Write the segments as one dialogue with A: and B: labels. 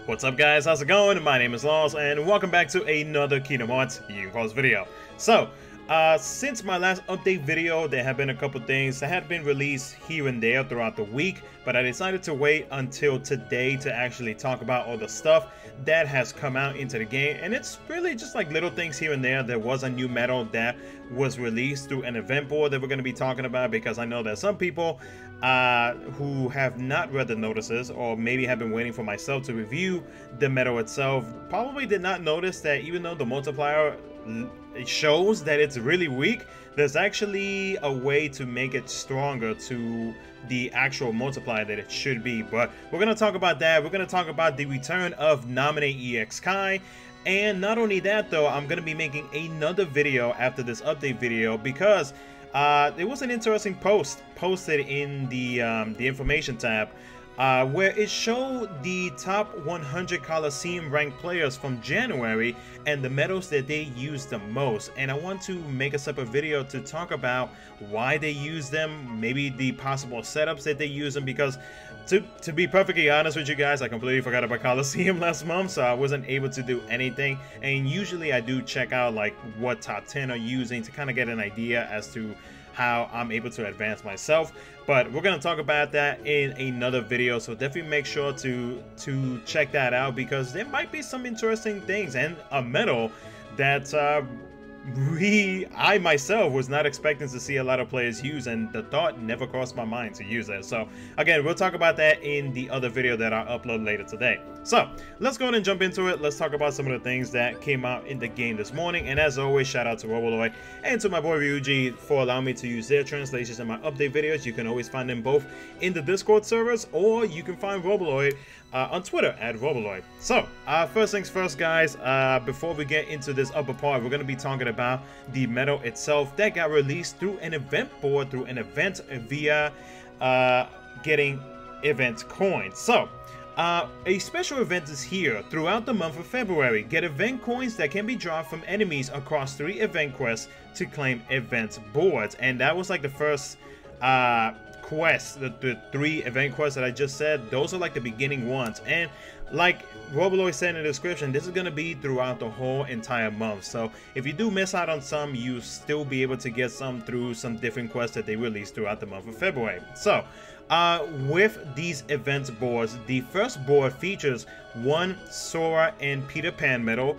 A: What's up guys, how's it going? My name is Lost and welcome back to another Kingdom Hearts Unicorns video. So, since my last update video, there have been a couple things that had been released here and there throughout the week, but I decided to wait until today to actually talk about all the stuff that has come out into the game, and it's really just like little things here and there. There was a new medal that was released through an event board that we're going to be talking about, because I know that some people who have not read the notices, or maybe have been waiting for myself to review the medal itself, probably did not notice that even though the multiplier shows that it's really weak, there's actually a way to make it stronger to the actual multiplier that it should be. But we're going to talk about that. We're going to talk about the return of Namine EX Kai. And not only that though, I'm going to be making another video after this update video, because there was an interesting post posted in the information tab where it showed the top 100 Coliseum ranked players from January and the medals that they used the most. And I want to make a separate video to talk about why they use them, maybe the possible setups that they use them, because to be perfectly honest with you guys, I completely forgot about Coliseum last month, so I wasn't able to do anything. And usually I do check out like what top 10 are using to kind of get an idea as to how I'm able to advance myself. But we're going to talk about that in another video, so definitely make sure to check that out, because there might be some interesting things and a medal that I myself was not expecting to see a lot of players use, and the thought never crossed my mind to use it. So again, we'll talk about that in the other video that I'll upload later today. So let's go ahead and jump into it. Let's talk about some of the things that came out in the game this morning. And as always, shout out to Roboloid and to my boy Ryuji for allowing me to use their translations in my update videos. You can always find them both in the Discord servers, or you can find Roboloid on Twitter at Roboloid. So first things first guys, before we get into this upper part, we're going to be talking about the medal itself that got released through an event board, through an event via getting event coins. So a special event is here throughout the month of February. Get event coins that can be dropped from enemies across 3 event quests to claim event boards. And that was like the first quests, the 3 event quests that I just said. Those are like the beginning ones, and like Roboloid said in the description, this is going to be throughout the whole entire month. So if you do miss out on some, you still be able to get some through some different quests that they release throughout the month of February. So with these events boards, the first board features 1 Sora and Peter Pan medal.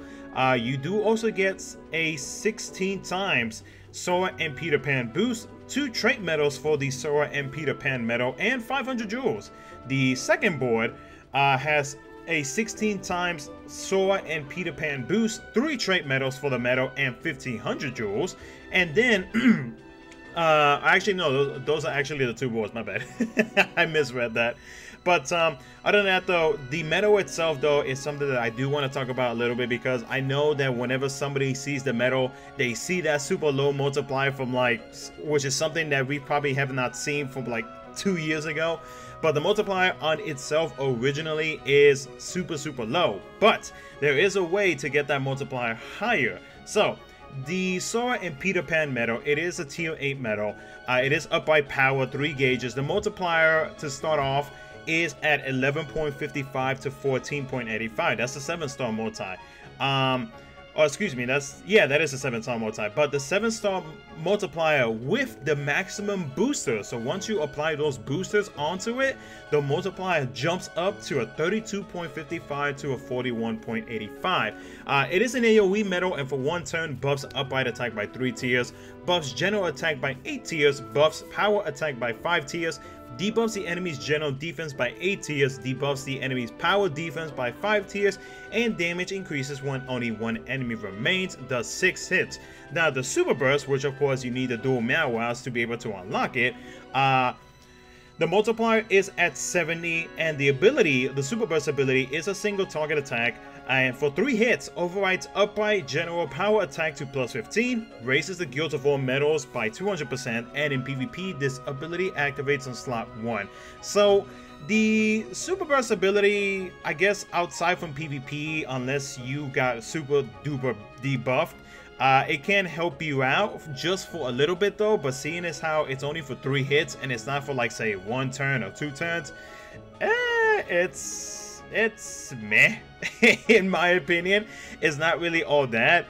A: You do also get a 16 times Sora and Peter Pan boost, 2 trait medals for the Sora and Peter Pan medal, and 500 jewels. The second board has a 16 times Sora and Peter Pan boost, 3 trait medals for the medal, and 1500 jewels. And then actually no, those are actually the 2 boards, my bad. I misread that. But other than that though, the medal itself though is something that I do want to talk about a little bit, because I know that whenever somebody sees the medal, they see that super low multiplier from like, which is something that we probably have not seen from like 2 years ago. But the multiplier on itself originally is super low, but there is a way to get that multiplier higher. So the Sora and Peter Pan medal, it is a tier 8 medal. It is up by power 3 gauges. The multiplier to start off is at 11.55 to 14.85. That's a 7-star multi. Oh, excuse me, that is a 7-star multi, but the 7-star multiplier with the maximum booster. So once you apply those boosters onto it, the multiplier jumps up to a 32.55 to a 41.85. It is an AoE medal, and for 1 turn, buffs upright attack by 3 tiers, buffs general attack by 8 tiers, buffs power attack by 5 tiers, debuffs the enemy's general defense by 8 tiers, debuffs the enemy's power defense by 5 tiers, and damage increases when only 1 enemy remains, does 6 hits. Now the super burst, which of course you need the dual mana wows to be able to unlock it, the multiplier is at 70, and the ability, the super burst ability, is a single target attack, and for 3 hits, overrides upright general power attack to plus 15, raises the Guild of All medals by 200%, and in PvP, this ability activates on slot 1. So the super burst ability, I guess outside from PvP, unless you got super duper debuffed, It can help you out just for a little bit though, but seeing as how it's only for 3 hits and it's not for like say 1 turn or 2 turns, it's it's meh, in my opinion. It's not really all that.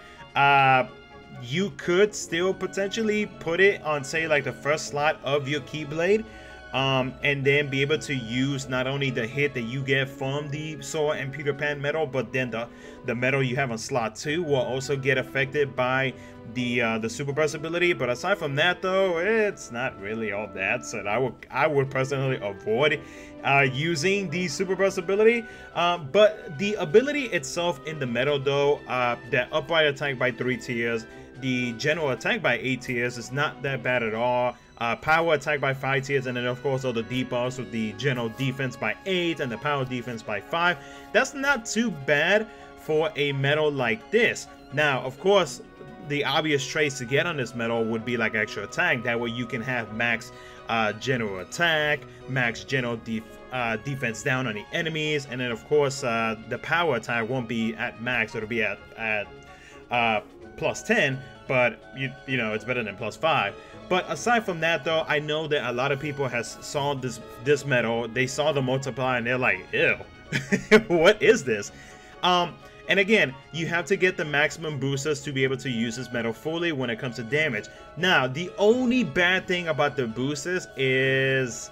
A: You could still potentially put it on, say, like the first slot of your Keyblade, and then be able to use not only the hit that you get from the Sora and Peter Pan medal, but then the medal you have on slot 2 will also get affected by the super burst ability. But aside from that, though, it's not really all that. So I would personally avoid using the super burst ability. But the ability itself in the medal, though, that upright attack by 3 tiers, the general attack by 8 tiers, is not that bad at all. Power attack by 5 tiers, and then of course all the debuffs with the general defense by 8 and the power defense by 5. That's not too bad for a medal like this. Now, of course, the obvious traits to get on this medal would be like extra attack. That way you can have max general attack, max general defense down on the enemies, and then of course the power attack won't be at max, it'll be at plus 10, but you know, it's better than plus 5. But aside from that, though, I know that a lot of people saw this medal, they saw the multiplier, and they're like, ew, what is this? And again, you have to get the maximum boosters to be able to use this medal fully when it comes to damage. Now, the only bad thing about the boosters is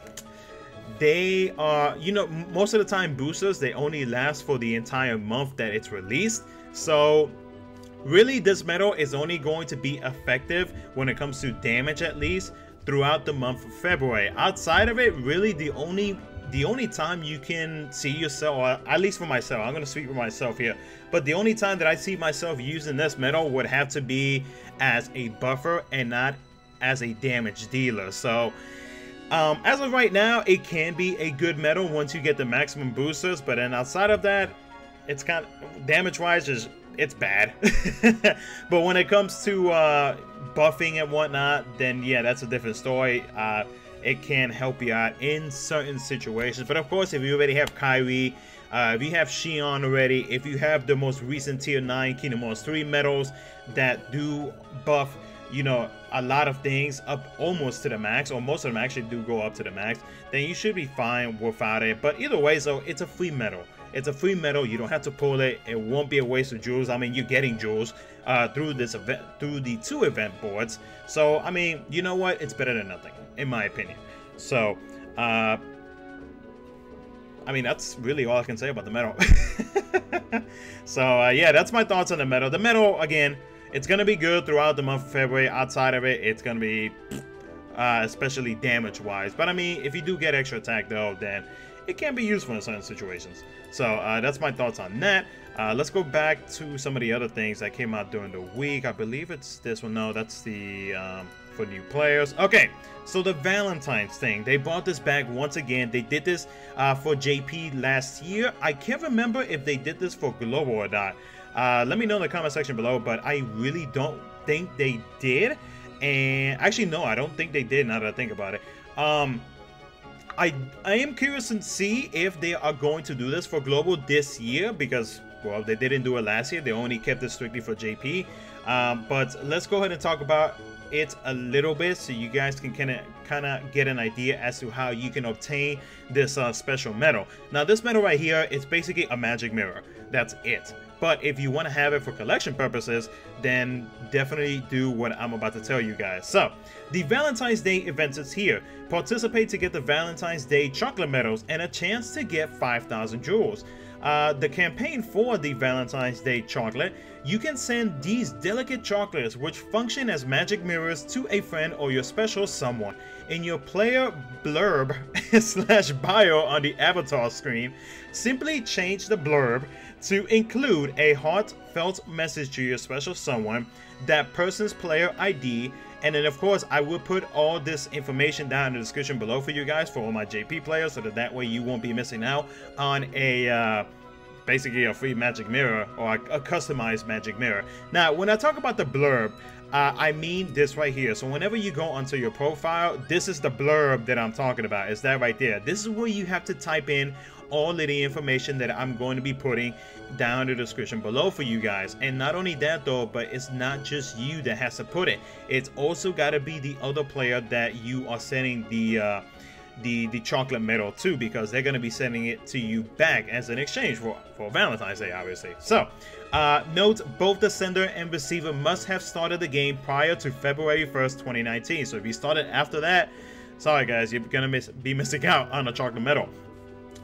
A: they are, you know, most of the time boosters, they only last for the entire month that it's released. So really, this medal is only going to be effective when it comes to damage, at least throughout the month of February. Outside of it, really the only time you can see yourself, or at least for myself, I'm going to speak for myself here, but the only time that I see myself using this medal would have to be as a buffer and not as a damage dealer. So as of right now, it can be a good medal once you get the maximum boosters, but then outside of that, it's kind of damage wise, it's bad. But when it comes to buffing and whatnot, then yeah, that's a different story. It can help you out in certain situations. But of course, if you already have Kyrie, if you have Xion already, if you have the most recent tier 9 Kingdom Hearts 3 medals that do buff, you know, a lot of things up almost to the max, or most of them actually do go up to the max, then you should be fine without it. But either way, so it's a free medal. It's a free medal. You don't have to pull it. It won't be a waste of jewels. I mean, you're getting jewels through this event, through the 2 event boards. So, I mean, you know what? It's better than nothing, in my opinion. So, I mean, that's really all I can say about the medal. So, yeah, that's my thoughts on the medal. The medal, again, it's going to be good throughout the month of February. Outside of it, it's going to be, especially damage-wise. But, I mean, if you do get extra attack, though, then it can be useful in certain situations. So that's my thoughts on that. Let's go back to some of the other things that came out during the week. I believe it's this one. No, that's the for new players. Okay, so the Valentine's thing, they brought this back once again. They did this for JP last year. I can't remember if they did this for Global or not. Let me know in the comment section below, but I really don't think they did. And actually, no, I don't think they did, now that I think about it. I am curious to see if they are going to do this for Global this year, because, well, they didn't do it last year. They only kept it strictly for JP. But let's go ahead and talk about it a little bit so you guys can kind of get an idea as to how you can obtain this special medal. Now, this medal right here, it's basically a magic mirror. That's it. But if you want to have it for collection purposes, then definitely do what I'm about to tell you guys. So, the Valentine's Day event is here. Participate to get the Valentine's Day chocolate medals and a chance to get 5,000 jewels. The campaign for the Valentine's Day chocolate, you can send these delicate chocolates which function as magic mirrors to a friend or your special someone. In your player blurb / bio on the avatar screen, simply change the blurb to include a heartfelt message to your special someone, that person's player ID, and then of course I will put all this information down in the description below for you guys, for all my JP players, so that way you won't be missing out on a basically a free magic mirror, or a customized magic mirror. Now, when I talk about the blurb, I mean this right here. So whenever you go onto your profile, this is the blurb that I'm talking about. It's that right there. This is where you have to type in all of the information that I'm going to be putting down in the description below for you guys. And not only that though, but it's not just you that has to put it. It's also got to be the other player that you are sending the the chocolate medal too, because they're going to be sending it to you back as an exchange for Valentine's Day, obviously. So note, both the sender and receiver must have started the game prior to February 1st, 2019. So if you started after that, sorry guys, you're going to be missing out on a chocolate medal.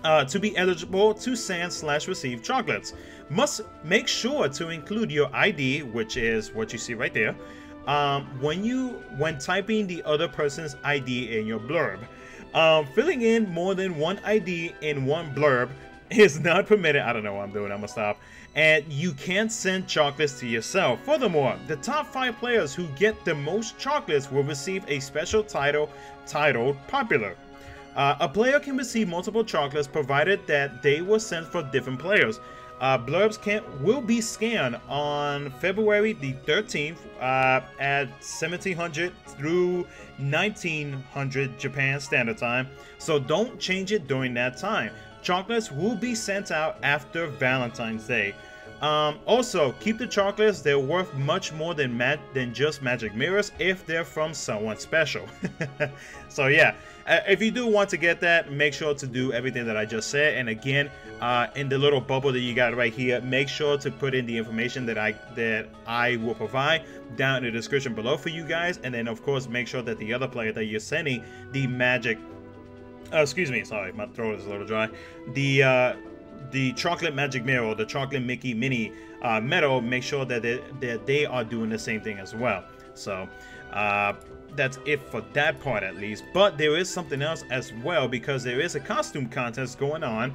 A: To be eligible to send/receive chocolates, must make sure to include your ID, which is what you see right there, when typing the other person's ID in your blurb. Filling in more than one ID in one blurb is not permitted. I don't know what I'm doing, I'm gonna stop. And you can't send chocolates to yourself. Furthermore, the top 5 players who get the most chocolates will receive a special title titled Popular. A player can receive multiple chocolates provided that they were sent for different players. Blurbs will be scanned on February the 13th at 1700 through 1900 Japan Standard Time, so don't change it during that time. Chocolates will be sent out after Valentine's Day. Also, keep the chocolates. They're worth much more than just magic mirrors if they're from someone special. So yeah, if you do want to get that, make sure to do everything that I just said. And again, in the little bubble that you got right here, make sure to put in the information that I will provide down in the description below for you guys. And then of course, make sure that the other player that you're sending the magic, excuse me, sorry, my throat is a little dry, the chocolate magic mirror or the chocolate Mickey Minnie medal, make sure that they are doing the same thing as well. So that's it for that part at least. But there is something else as well, because there is a costume contest going on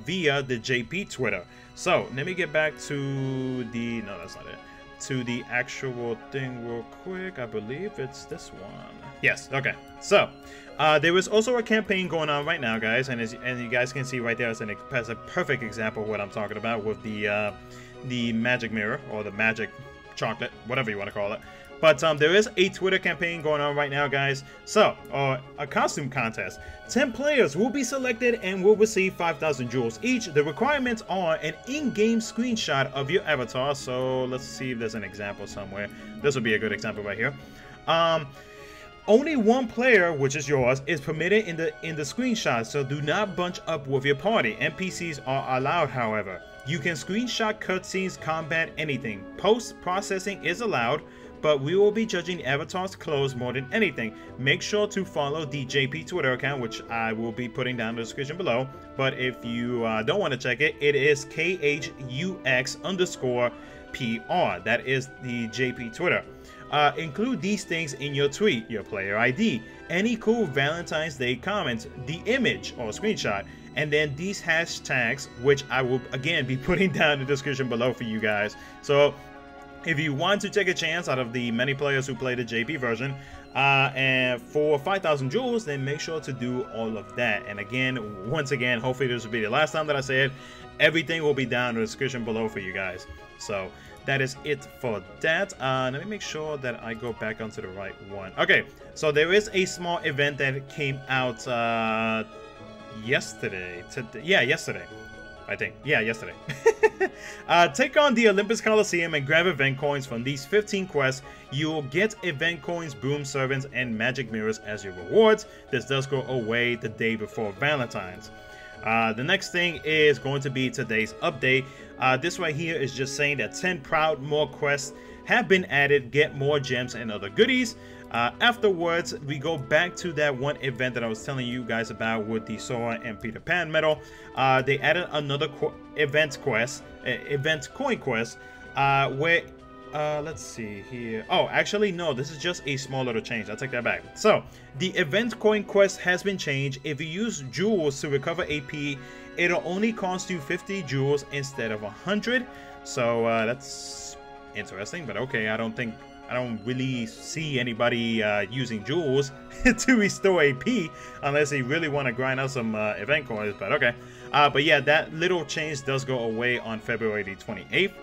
A: via the JP Twitter. So let me get back to the, no, that's not it, to the actual thing real quick. I believe it's this one. Yes, okay. So there is also a campaign going on right now, guys, and you guys can see right there as a perfect example of what I'm talking about with the magic mirror or the magic chocolate, whatever you want to call it. But there is a Twitter campaign going on right now, guys. So, a costume contest. 10 players will be selected and will receive 5,000 jewels each. The requirements are an in-game screenshot of your avatar. So, let's see if there's an example somewhere. This will be a good example right here. Only one player, which is yours, is permitted in the screenshot, so do not bunch up with your party. NPCs are allowed, however. You can screenshot cutscenes, combat, anything. Post-processing is allowed, but we will be judging avatars' clothes more than anything. Make sure to follow the JP Twitter account, which I will be putting down in the description below. But if you don't want to check it, it is KHUx_PR. That is the JP Twitter. Include these things in your tweet: your player ID, any cool Valentine's Day comments, the image or screenshot, and then these hashtags, which I will again be putting down in the description below for you guys. So if you want to take a chance out of the many players who play the JP version, and for 5,000 jewels, then make sure to do all of that. And again, once again, hopefully this will be the last time that I say it. Everything will be down in the description below for you guys. So that is it for that. Let me make sure that I go back onto the right one. Okay, so there is a small event that came out yesterday. Yesterday. I think. Yeah, yesterday. Take on the Olympus Coliseum and grab event coins from these 15 quests. You'll get event coins, broom servants, and magic mirrors as your rewards. This does go away the day before Valentine's. The next thing is going to be today's update. This right here is just saying that 10 more quests have been added. Get more gems and other goodies. Afterwards, we go back to that one event that I was telling you guys about with the Sora and Peter Pan medal. They added another event coin quest, where let's see here. Oh, actually no, this is just a small little change. I'll take that back. So the event coin quest has been changed. If you use jewels to recover AP, it'll only cost you 50 jewels instead of 100. So that's interesting, but okay. I don't really see anybody using jewels to restore AP unless they really want to grind out some event coins, but okay. But yeah, that little change does go away on February the 28th.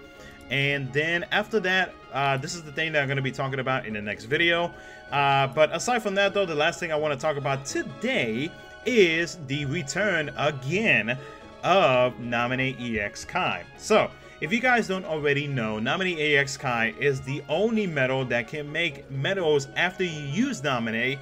A: And then after that, this is the thing that I'm going to be talking about in the next video. But aside from that though, the last thing I want to talk about today is the return again of Namine EX Kai. So, if you guys don't already know, Namine EX Kai is the only medal that can make medals after you use Namine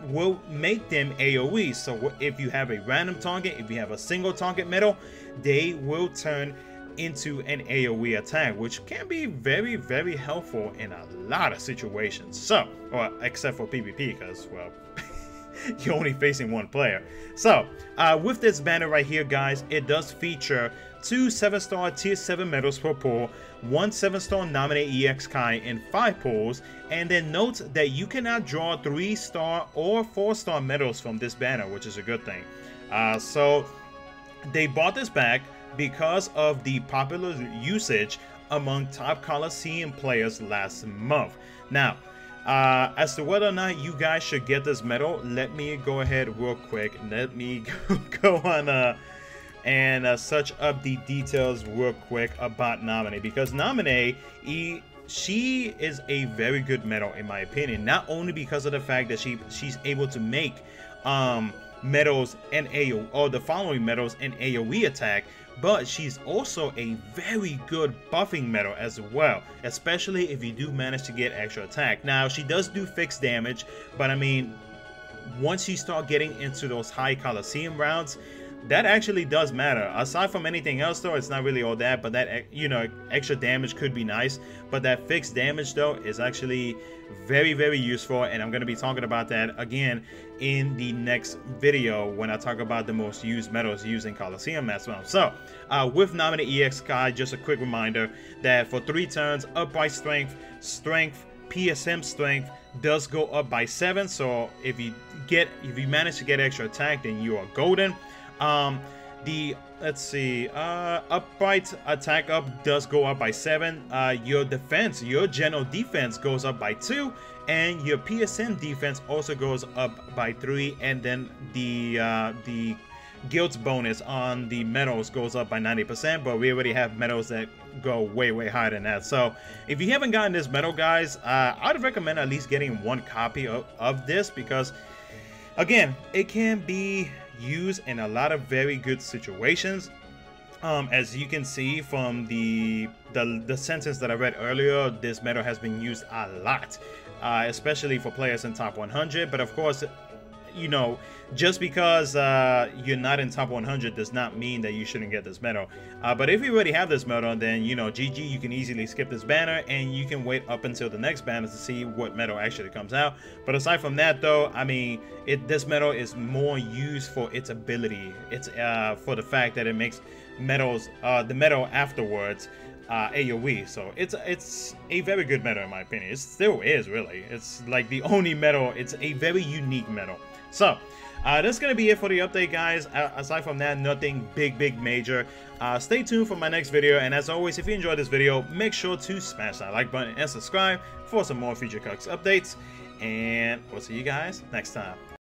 A: will make them AoE. So if you have a random target, if you have a single target medal, they will turn into an AoE attack, which can be very, very helpful in a lot of situations. So, or except for PvP, because, well, you're only facing one player. So, with this banner right here, guys, it does feature 2 7-star tier 7 medals per pull, 1 7-star Namine EX Kai in 5 pulls, and then note that you cannot draw 3-star or 4-star medals from this banner, which is a good thing. So, they brought this back because of the popular usage among top Coliseum players last month. Now, as to whether or not you guys should get this medal, let me go ahead real quick. Let me go on and search up the details real quick about Namine, because Namine, she is a very good medal in my opinion. Not only because of the fact that she's able to make medals and AoE, or the following medals and AoE attack, but she's also a very good buffing medal as well, especially if you do manage to get extra attack. Now, she does do fixed damage, but I mean, once you start getting into those high Coliseum rounds, that actually does matter. Aside from anything else though, it's not really all that, but that, you know, extra damage could be nice, but that fixed damage though is actually very, very useful, and I'm going to be talking about that again in the next video when I talk about the most used medals used in Coliseum as well. So with Namine EX Kai, just a quick reminder that for 3 turns, upright strength, PSM strength does go up by 7. So if you manage to get extra attack, then you are golden. Let's see, upright attack up does go up by 7. Your defense, your general defense goes up by 2, and your PSM defense also goes up by 3, and then the guilt bonus on the medals goes up by 90%, but we already have medals that go way, way higher than that. So if you haven't gotten this medal, guys, I'd recommend at least getting 1 copy of this, because again, it can be used in a lot of very good situations. As you can see from the sentence that I read earlier, this medal has been used a lot, especially for players in top 100. But of course, you know, just because you're not in top 100 does not mean that you shouldn't get this medal. But if you already have this medal, then, you know, GG, you can easily skip this banner and you can wait up until the next banner to see what medal actually comes out. But aside from that though, I mean, this medal is more used for its ability. It's for the fact that it makes medals, the medal afterwards, AoE. So it's a very good medal in my opinion. It still is, really. It's like the only medal. It's a very unique medal. So that's gonna be it for the update, guys. Aside from that, nothing big major. Stay tuned for my next video, and as always, if you enjoyed this video, make sure to smash that like button and subscribe for some more KHUx updates, and we'll see you guys next time.